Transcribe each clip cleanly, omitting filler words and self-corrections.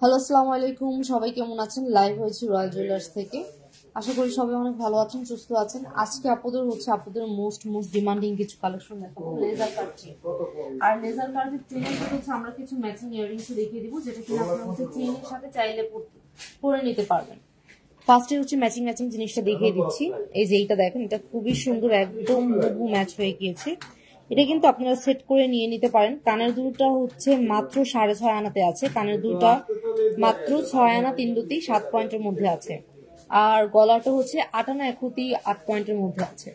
Hello, আসসালামু আলাইকুম। সবাই কেমন আছেন? লাইভ হয়েছে রয়্যাল জুয়েলার্স থেকে। আশা করি সবাই অনেক ভালো আছেন, সুস্থ আছেন। আজকে আপনাদের মোস্ট ডিমান্ডিং কিছু কালেকশন দেখাবো, লেজার কাট চেইন। আর লেজার কাটের চেইনের সাথে আমরা কিছু ম্যাচিং ইয়াররিংস দেখিয়ে দিব, যেটা কিনা আপনারা চেইনের সাথে চাইলে পরে নিতে পারবেন। ফার্স্টে ম্যাচিং জিনিসটা দেখিয়ে দিচ্ছি। এই যে এইটা দেখেন, এটা খুবই সুন্দর, একদম হুবহু ম্যাচ হয়ে গিয়েছে। এটা কিন্তু আপনারা সেট করে নিয়ে নিতে পারেন। কানের দুলটা মাত্র 6.5 আনাতে আছে। কানের দুলটা মাত্র 6 আনা 3 দুটি 7 পয়েন্টের মধ্যে আছে। আর গলাটা 8 আনা 1 হুতি 8 পয়েন্টের মধ্যে আছে।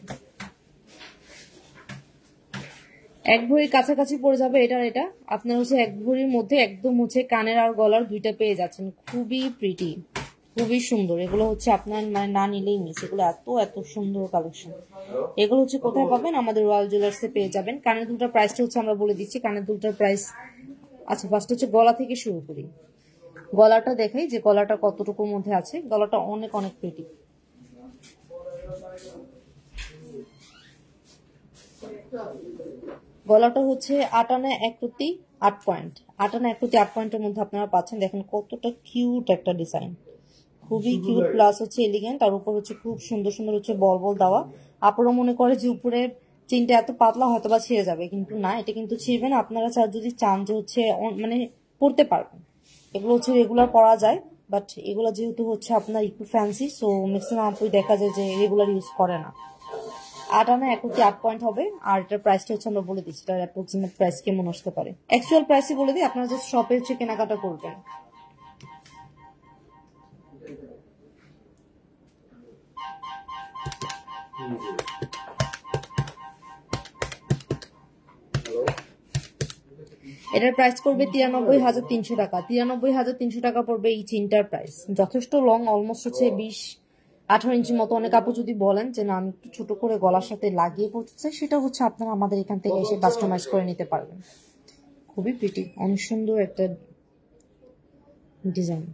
এক ভরির কাছাকাছি পড়ে যাবে এটা আপনার এক ভরির মধ্যে একদম কানের আর গলার দুইটা পেয়ে যাচ্ছেন। খুবই প্রিটি, খুবই সুন্দর। এগুলো আপনার না নিলেই মিস। এগুলো এত সুন্দর কালেকশন। এগুলো কোথায় পাবেন? আমাদের রয়্যাল জুয়েলার্সে পেয়ে যাবেন। কানের দুলটার প্রাইসটা আমরা বলে দিচ্ছি। কানের দুলটার প্রাইস আচ্ছা, ফার্স্ট গলা থেকে শুরু করি। গলাটা দেখাই যে গলাটা কতটুকুর মধ্যে আছে। গলাটা অনেক প্রিটি। গলাটা 8 আনা 1 হুতি 8 পয়েন্ট। 8 আনা 1 হুতি 8 পয়েন্টের মধ্যে আপনারা পাচ্ছেন। দেখেন কতটা কিউট একটা ডিজাইন, খুবই কিউট, প্লাস এলিগেন্ট। আর উপর খুব সুন্দর বল দেওয়া। আপনারা মনে করে যে উপরে চেইনটা এত পাতলা হয়তো বা ছিঁড়ে যাবে, কিন্তু না, এটা কিন্তু ছিঁড়বে না। আপনারা যদি চান যে মানে পরতে পারবেন। এগুলো রেগুলার পরা যায়, বাট এগুলো যেহেতু আপনার একটু ফ্যান্সি, সো ম্যাক্সিমাম আপুই দেখা যায় যে রেগুলার ইউজ করে না। 8 আনা 1 হুতি 8 পয়েন্ট হবে। আর এটার প্রাইসটা আমরা বলে দিচ্ছি। এটার অ্যাপ্রক্সিমেট প্রাইস কেমন আসতে পারে। অ্যাকচুয়াল প্রাইসই বলে দিই, আপনারা জাস্ট শপে কেনাকাটা করবেন। এটার প্রাইস করবে 93,300 টাকা। 93,300 টাকা পড়বে এই চেইনটার প্রাইস। যথেষ্ট লং, অলমোস্ট 20-18 ইঞ্চি মতো। অনেক আপু যদি বলেন যে না, আমি একটু ছোট করে গলার সাথে লাগিয়ে পড়তে চাই, সেটা আপনারা আমাদের এখান থেকে এসে কাস্টমাইজ করে নিতে পারবেন। খুবই প্রিটি, অনেক সুন্দর একটা ডিজাইন।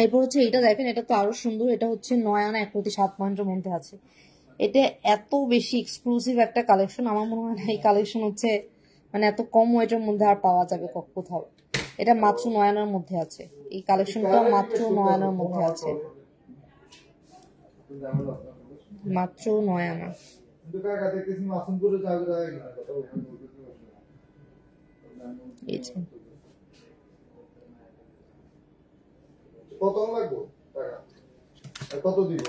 এরপর এটা দেখেন, এটা তো আরো সুন্দর। এটা 9 আনা 1 হুতি 7 পয়েন্টের মধ্যে আছে। এটা এত বেশি এক্সক্লুসিভ একটা কালেকশন, আমার মনে হয় না এই কালেকশন মানে এত কম ওয়েটের মধ্যে আর পাওয়া যাবে কোথাও। এটা মাত্র 9 আনার মধ্যে আছে। এই কালেকশনটা মাত্র 9 আনার মধ্যে আছে, মাত্র 9 আনা। কত দিব?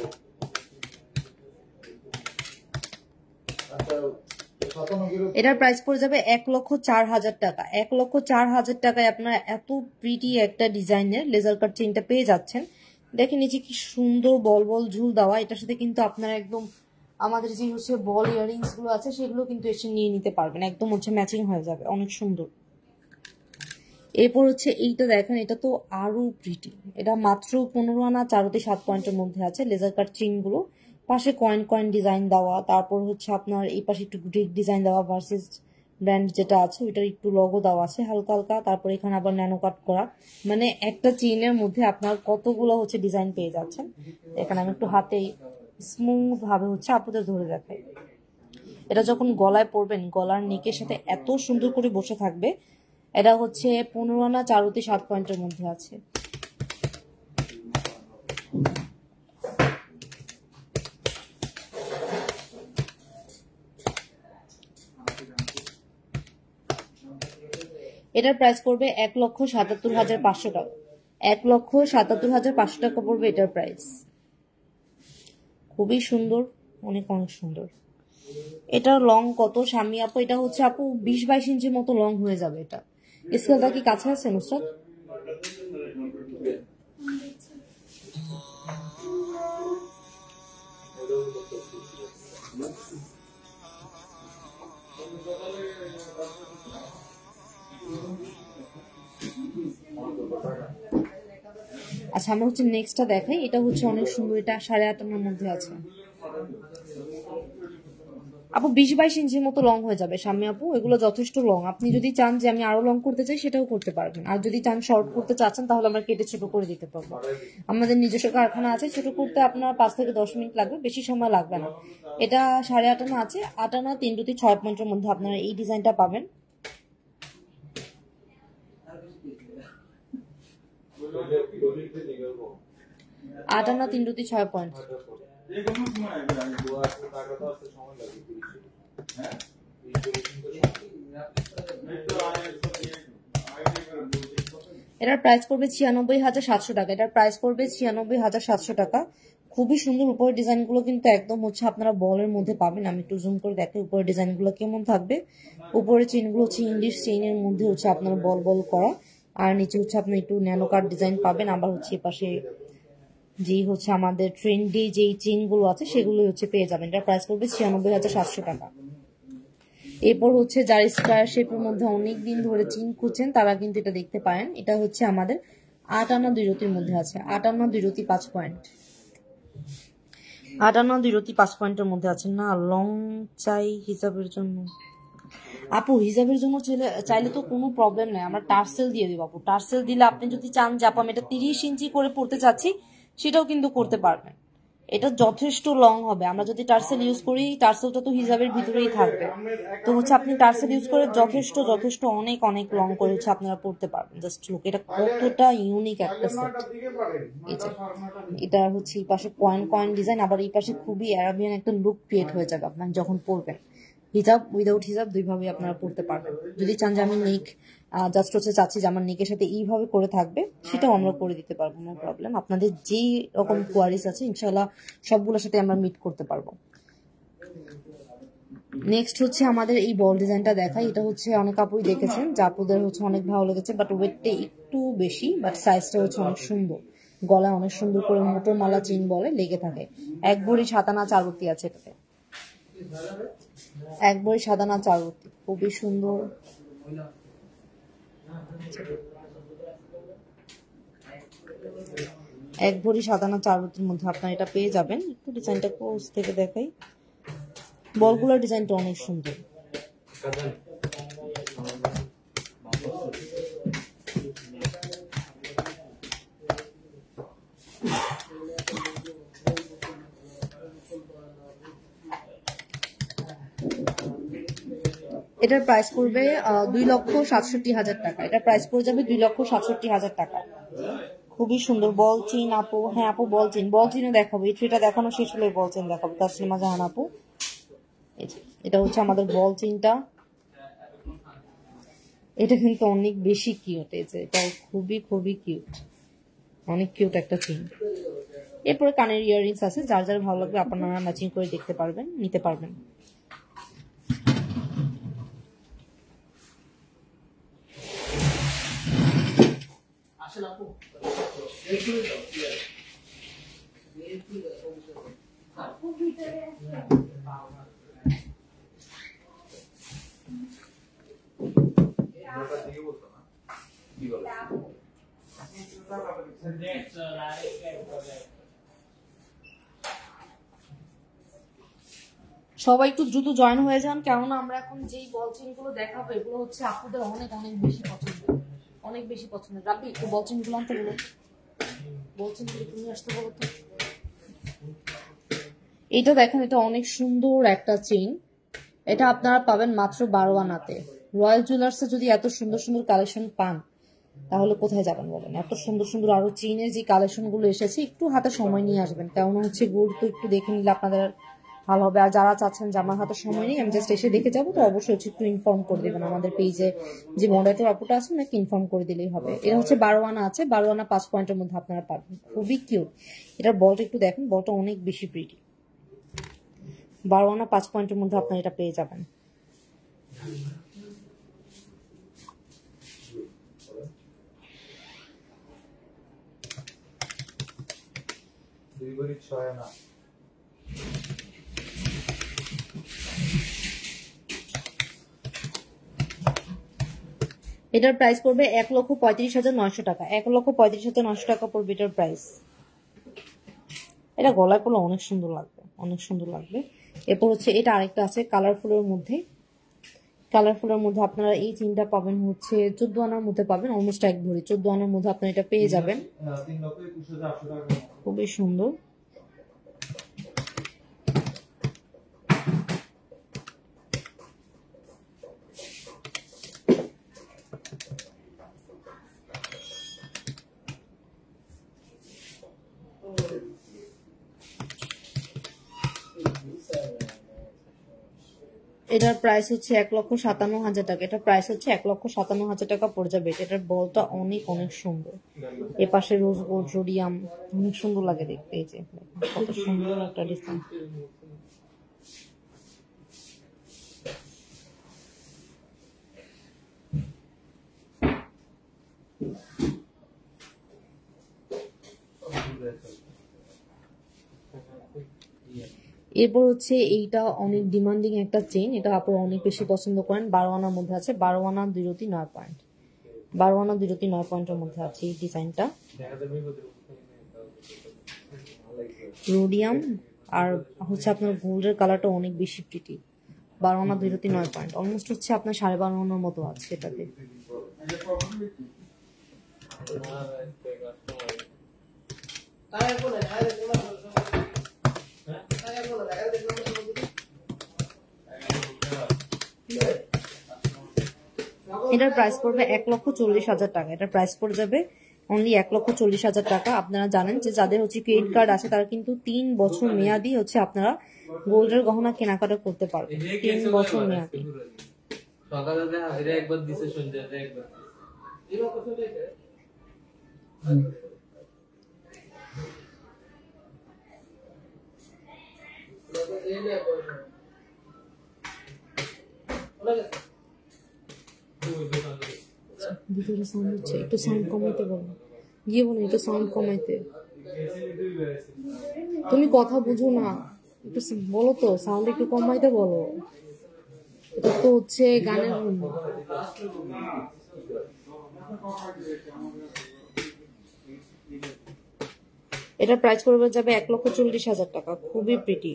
এটার প্রাইস পড়ে যাবে 1,04,000 টাকা। 1,04,000 টাকায় আপনারা এত প্রিটি একটা ডিজাইনের লেজার কাট চেইনটা পেয়ে যাচ্ছেন। দেখেন নিচে কি সুন্দর বল ঝুল দেওয়া। এটার সাথে কিন্তু আপনারা একদম আমাদের যে বল ইয়াররিংস গুলো আছে সেগুলো কিন্তু এসে নিয়ে নিতে পারবেন। একদম ম্যাচিং হয়ে যাবে, অনেক সুন্দর। এরপর এইটা দেখেন, এটা তো আরো প্রিটি। এটা মাত্র 15 আনা 4 হুতি 7 পয়েন্টের মধ্যে আছে। লেজার কাট চেইন গুলো পাশে কয়েন ডিজাইন দেওয়া। তারপর আপনার এই পাশে একটু গ্রিক ডিজাইন দেওয়া, ভার্সেস ব্র্যান্ড যেটা আছে ওইটার একটু লোগো দেওয়া আছে হালকা হালকা। তারপর এখানে আবার ন্যানো কাট করা। মানে একটা চেইনের মধ্যে আপনার কতগুলো ডিজাইন পেয়ে যাচ্ছেন। এখানে আমি একটু হাতে স্মুথ ভাবে আপনাদের ধরে দেখাই। এটা যখন গলায় পরবেন, গলার নেকের সাথে এত সুন্দর করে বসে থাকবে। এটা 15 আনা 4 হুতি 7 পয়েন্টের মধ্যে আছে। এটার প্রাইস পড়বে 1,77,500 টাকা। 1,77,500 টাকা পড়বে এটার প্রাইস। খুবই সুন্দর, অনেক সুন্দর। এটার লং কত স্বামী আপু? এটা আপু 20-22 ইঞ্চির মতো লং হয়ে যাবে। এটা স্কেলটা কি কাছে আছে নুসরাত? আচ্ছা, আমরা নেক্সটটা দেখাই। এটা অনেক সুন্দর। এটা 8.5 আনার মধ্যে আছে। আপু 20-22 ইঞ্চির মতো লং হয়ে যাবে স্বামী আপু। এগুলো যথেষ্ট লং। আপনি যদি চান যে আমি আরো লং করতে চাই, সেটাও করতে পারবেন। আর যদি চান শর্ট করতে চাচ্ছেন, তাহলে আমরা কেটে ছোট করে দিতে পারবো। আমাদের নিজস্ব কারখানা আছে। ছোট করতে আপনার 5 থেকে 10 মিনিট লাগবে, বেশি সময় লাগবে না। এটা 8.5 আনা আছে। 8 আনা 3 হুতি 6 পয়েন্টের মধ্যে আপনারা এই ডিজাইনটা পাবেন। 8 আনা 3 রুটি 6 পয়েন্ট। এটার প্রাইস পড়বে 96,700 টাকা। এটার প্রাইস পড়বে 96,700 টাকা। খুবই সুন্দর উপরের ডিজাইনগুলো কিন্তু একদম হচ্ছে আপনারা বলের মধ্যে পাবেন। আমি একটু জুম করে দেখাই উপরের ডিজাইনগুলো কেমন থাকবে। উপরের চেইনগুলো হচ্ছে ইংলিশ চেইনের মধ্যে হচ্ছে আপনারা বল বল করা, আর নিচে হচ্ছে আপনি একটু ন্যানো কাট ডিজাইন পাবেন। আবার হচ্ছে পাশে যেই হচ্ছে আমাদের ট্রেন্ডি যেই চেইনগুলো আছে সেগুলো হচ্ছে পেয়ে যাবেন। এটার প্রাইস পড়বে 96,700 টাকা। এরপর হচ্ছে যারা স্কয়ার শেপের মধ্যে অনেকদিন ধরে চেইন খুঁজছেন তারা কিন্তু এটা দেখতে পারেন। এটা হচ্ছে আমাদের 8 আনা 2 রতির মধ্যে আছে। 8 আনা 2 রতি 5 পয়েন্ট। 8 আনা 2 রতি 5 পয়েন্টের মধ্যে আছে। না লং চাই হিসাবের জন্য আপু, হিসাবের জন্য চাইলে তো কোনো প্রবলেম নাই, আমরা টার্সেল দিয়ে দিব আপু। টার্সেল দিলে আপনি যদি চান যে আপু আমি এটা 30 ইঞ্চি করে পড়তে চাচ্ছি সেটাও কিন্তু করতে পারবেন। এটা যথেষ্ট লং হবে। আমরা যদি টার্সেল ইউজ করি টার্সেলটা তো হিসাবের ভিতরেই থাকবে, তো হচ্ছে আপনি টার্সেল ইউজ করে যথেষ্ট অনেক অনেক লং করে হচ্ছে আপনারা পড়তে পারবেন। জাস্ট লুক, এটা কতটা ইউনিক একটা সেট। এটা হচ্ছে এই পাশে কয়েন ডিজাইন, আবার এই পাশে খুবই অ্যারাবিয়ান একটা লুক ক্রিয়েট হয়ে যাবে আপনার যখন পরবেন। হিজাব উইদাউট হিজাব দুইভাবে আপনারা পড়তে পারবেন। যদি চান যে আমি নেক জাস্ট হচ্ছে চাচ্ছি যে আমার নেকের সাথে এইভাবে করে থাকবে, সেটাও আমরা করে দিতে পারবো, নো প্রবলেম। আপনাদের যেই রকম কোয়ারিজ আছে ইনশাল্লাহ সবগুলোর সাথে আমরা মিট করতে পারবো। নেক্সট হচ্ছে আমাদের এই বল ডিজাইনটা দেখাই। এটা হচ্ছে অনেক আপুই দেখেছেন, যে আপুদের হচ্ছে অনেক ভালো লেগেছে, বাট ওয়েটটা একটু বেশি, বাট সাইজটা হচ্ছে অনেক সুন্দর। গলায় অনেক সুন্দর করে মোটর মালা চেইন বলে লেগে থাকে। 1 ভরি 7 আনা 4 রতি আছে এটাতে। 1 ভরি 7 আনা 4 রতি, খুবই সুন্দর। 1 ভরি 7 আনা 4 রতির মধ্যে আপনারা এটা পেয়ে যাবেন। একটু ডিজাইনটা ক্লোজ থেকে দেখাই। বলগুলোর ডিজাইনটা অনেক সুন্দর। এটার প্রাইস পড়বে 2,67,000 টাকা। এটার প্রাইস পড়ে যাবে 2,67,000 টাকা। খুবই সুন্দর বল চেইন আপু। হ্যাঁ আপু, বল চেইনও দেখাবো। এই থ্রিটা দেখানো শেষ হলে বল চেইন দেখাবো। তাসলিমা জাহান আপু, এটা হচ্ছে আমাদের বল চেইনটা। এটা কিন্তু অনেক বেশি কিউট। এটা খুবই কিউট, অনেক কিউট একটা চেইন। এরপরে কানের ইয়াররিংস আছে, যার যার ভালো লাগবে আপনারা ম্যাচিং করে দেখতে পারবেন, নিতে পারবেন। সবাই একটু দ্রুত জয়েন হয়ে যান, কেননা আমরা এখন যেই বল চেইন গুলো দেখাবো এগুলো হচ্ছে আপনাদের অনেক বেশি পছন্দ। রাবি একটু বল চেইন গুলো আনতে বলো, বল চেইন গুলো তুমি আসতে বলো তো। এটা দেখেন, এটা অনেক সুন্দর একটা চেইন। এটা আপনারা পাবেন মাত্র 12 আনাতে। রয়্যাল জুয়েলার্সে যদি এত সুন্দর সুন্দর কালেকশন পান তাহলে কোথায় যাবেন বলেন। এত সুন্দর সুন্দর আরো চেইনের যে কালেকশন গুলো এসেছে, একটু হাতে সময় নিয়ে আসবেন, কেমন হচ্ছে গোল্ড তো একটু দেখে নিলে আপনাদের ভালো হবে। আর যারা চাচ্ছেন যে আমার হাতে সময় নেই, আমি জাস্ট এসে দেখে যাবো, তো অবশ্যই হচ্ছে একটু ইনফর্ম করে দেবেন আমাদের পেজে যে মডারেটর আপুটা আছে, নাকি ইনফর্ম করে দিলেই হবে। এটা হচ্ছে 12 আনা আছে, 12 আনা 5 পয়েন্টের মধ্যে আপনারা পাবেন। খুবই কিউট। এটার বলটা একটু দেখেন, বলটা অনেক বেশি প্রিটি। 12 আনা 5 পয়েন্টের মধ্যে আপনারা এটা পেয়ে যাবেন। এটার প্রাইস পড়বে 1,35,900 টাকা। 1,35,900 টাকা পড়বে এটার প্রাইস। এটা গলায় পড়লে অনেক সুন্দর লাগবে। এরপর হচ্ছে এটা আরেকটা আছে কালারফুলের মধ্যে। আপনারা এই চেইনটা পাবেন হচ্ছে 14 আনার মধ্যে পাবেন, অলমোস্ট 1 ভরি। 14 আনার মধ্যে আপনারা এটা পেয়ে যাবেন। খুবই সুন্দর। এটার প্রাইস হচ্ছে 1,57,000 টাকা। এটার প্রাইস হচ্ছে 1,57,000 টাকা পড়ে যাবে। এটার বলটা অনেক অনেক সুন্দর। এ পাশে রোজ গোল্ড রোডিয়াম অনেক সুন্দর লাগে দেখতে। এই যে কত সুন্দর একটা ডিজাইন। এরপর হচ্ছে এইটা অনেক ডিমান্ডিং একটা চেইন, এটা আপনারা অনেক বেশি পছন্দ করেন। 12 আনার মধ্যে আছে, 12 আনা 2 রতি 9 পয়েন্ট, 12 আনা 2 রতি 9 পয়েন্টের মধ্যে আছে এই ডিজাইনটা। রোডিয়াম আর হচ্ছে আপনার গোল্ডের কালারটা অনেক বেশি প্রিটি। 12 আনা 2 রতি 9 পয়েন্ট, অলমোস্ট হচ্ছে আপনার 12.5 আনার মতো আছে এটাতে। এটার প্রাইস পড়বে 1,40,000 টাকা। এটার প্রাইস পড়ে যাবে অনলি 1,40,000 টাকা। আপনারা জানেন যে যাদের হচ্ছে ক্রেডিট কার্ড আছে তারা কিন্তু 3 বছর মেয়াদি হচ্ছে আপনারা গোল্ডের গহনা কেনাকাটা করতে পারবেন। 3 বছর মেয়াদি। ভিতরে সাউন্ড হচ্ছে, একটু সাউন্ড কমাইতে বলো, গিয়ে বলো একটু সাউন্ড কমাইতে। তুমি কথা বুঝো না, একটু বলো তো, সাউন্ড একটু কমাইতে বলো। এটা তো হচ্ছে গানের রুম। এটার প্রাইস পড়বে যাবে 1,40,000 টাকা। খুবই প্রিটি,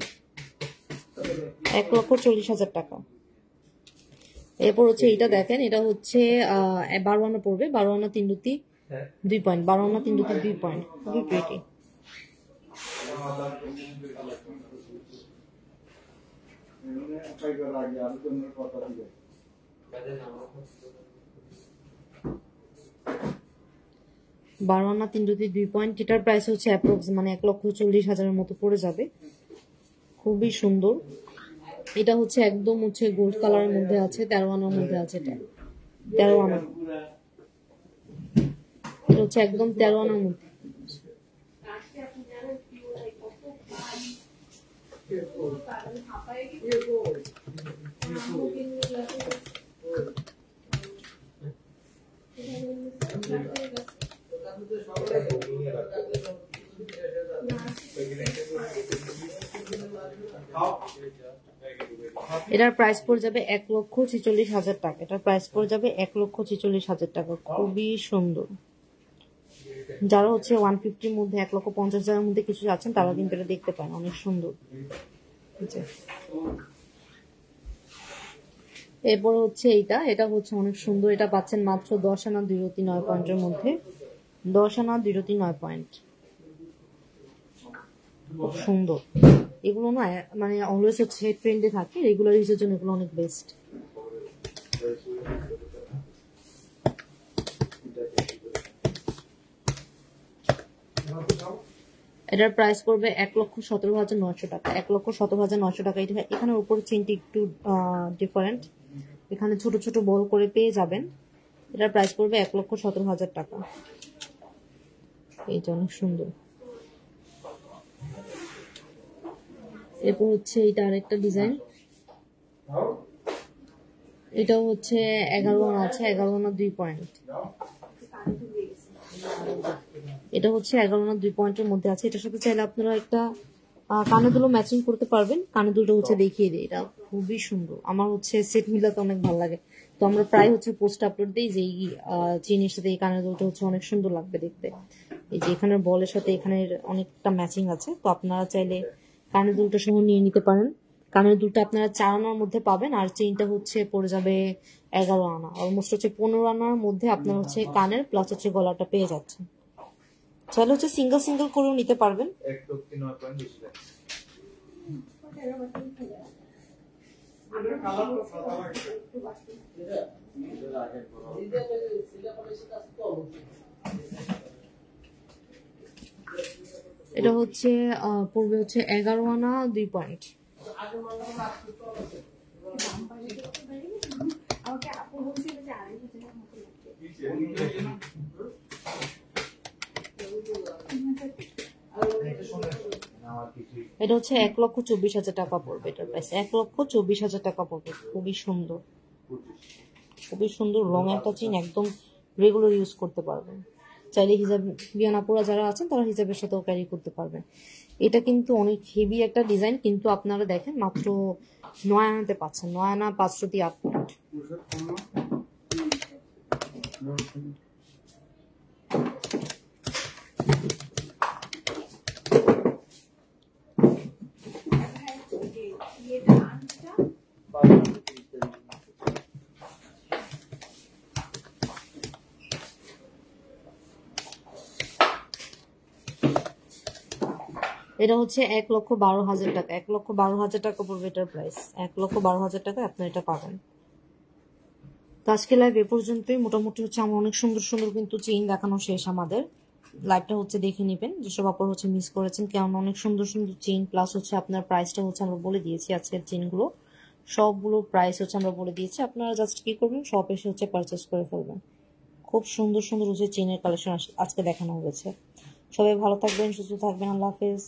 1,40,000 টাকা। এরপর হচ্ছে এটা দেখেন, এটা হচ্ছে 12 আনা পড়বে, 12 আনা 3 রতি 2 পয়েন্ট, 12 আনা 3 রতি 2 পয়েন্ট, খুবই প্রিটি। বারো আনা 3 রতি 2 পয়েন্ট, এটার প্রাইস হচ্ছে অ্যাপ্রক্স মানে 1,40,000 মতো পড়ে যাবে। খুবই সুন্দর। এটা হচ্ছে একদম হচ্ছে গোল্ড কালারের মধ্যে আছে, 13 আনার মধ্যে আছে। এটা 13 আনা, এটা হচ্ছে একদম 13 আনার মধ্যে। এটার প্রাইস পড়ে যাবে 1,46,000 টাকা। এটার প্রাইস পড়ে যাবে 1,46,000 টাকা। খুবই সুন্দর। যারা হচ্ছে 150-র মধ্যে 1,50,000-এর মধ্যে কিছু আছেন তারা কিন্তু এটা দেখতে পান, অনেক সুন্দর। এরপর হচ্ছে এটা হচ্ছে অনেক সুন্দর। এটা পাচ্ছেন মাত্র 10 আনা 2 রতি 9 পয়েন্টের মধ্যে, 10 আনা 2 রতি 9 পয়েন্ট। খুব সুন্দর। এগুলো না মানে অলওয়েজ হচ্ছে ট্রেন্ডে থাকে, রেগুলার ইউজের জন্য এগুলো অনেক বেস্ট। এটার প্রাইস পড়বে 1,17,900 টাকা। 1,17,900 টাকা। এখানে উপর চেনটি একটু ডিফারেন্ট, এখানে ছোট ছোট বল করে পেয়ে যাবেন। এটার প্রাইস পড়বে 1,17,000 টাকা। এইটা অনেক সুন্দর। এরপর হচ্ছে এটা আরেকটা ডিজাইন, এটাও হচ্ছে 11 আনা আছে, 11 আনা 2 পয়েন্ট। এটা হচ্ছে 11 আনা 2 পয়েন্টের মধ্যে আছে। এটার সাথে চাইলে আপনারা একটা কানের দুলও ম্যাচিং করতে পারবেন। কানের দুলটা হচ্ছে দেখিয়ে দিই, এটা খুবই সুন্দর। আমার হচ্ছে সেট মিলাতে অনেক ভালো লাগে, তো আমরা প্রায় হচ্ছে পোস্ট আপলোড দিই যে এই চেনের সাথে এই কানের দুলটা হচ্ছে অনেক সুন্দর লাগবে দেখতে। এই যে এখানের বলের সাথে এখানের অনেকটা ম্যাচিং আছে, তো আপনারা চাইলে কানের দুলটা সহ নিয়ে নিতে পারেন। কানের দুলটা আপনারা 4 আনার মধ্যে পাবেন, আর চেইনটা হচ্ছে পড়ে যাবে 11 আনা, অলমোস্ট হচ্ছে 15 আনার মধ্যে আপনার হচ্ছে কানের প্লাস হচ্ছে গলাটা পেয়ে যাচ্ছেন। চাইলে হচ্ছে সিঙ্গেল সিঙ্গেল করেও নিতে পারবেন। এটা হচ্ছে পড়বে হচ্ছে 11 আনা 2 পয়েন্ট। এটা হচ্ছে 1,24,000 টাকা পড়বে, এটার প্রাইস 1,24,000 টাকা পড়বে। খুবই সুন্দর, খুবই সুন্দর লং একটা চেইন, একদম রেগুলার ইউজ করতে পারবেন। চাইলে হিজাব বিয়ানাপুরা যারা আছেন তারা হিজাবের সাথেও ক্যারি করতে পারবেন। এটা কিন্তু অনেক হেভি একটা ডিজাইন, কিন্তু আপনারা দেখেন মাত্র 9 আনাতে পাচ্ছেন, 9 আনা 508 পয়েন্ট। এটা হচ্ছে 1,12,000 টাকা, 1,12,000 টাকা পড়বে এটার প্রাইস। 1,12,000 টাকা আপনার এটা পাবেন। তো আজকে লাইভ এ পর্যন্তই। মোটামুটি হচ্ছে আমার অনেক সুন্দর সুন্দর কিন্তু চেইন দেখানো শেষ। আমাদের লাইভটা হচ্ছে দেখে নেবেন, যেসব আপনারা হচ্ছে মিস করেছেন, কেমন অনেক সুন্দর সুন্দর চেইন। প্লাস হচ্ছে আপনার প্রাইসটা হচ্ছে আমরা বলে দিয়েছি, আজকের চেইনগুলো সবগুলো প্রাইস হচ্ছে আমরা বলে দিয়েছি। আপনারা জাস্ট কি করবেন, শপ এসে হচ্ছে পারচেস করে ফেলবেন। খুব সুন্দর সুন্দর হচ্ছে চেইনের কালেকশন আজকে দেখানো হয়েছে। সবাই ভালো থাকবেন, সুস্থ থাকবেন। আল্লাহ হাফেজ।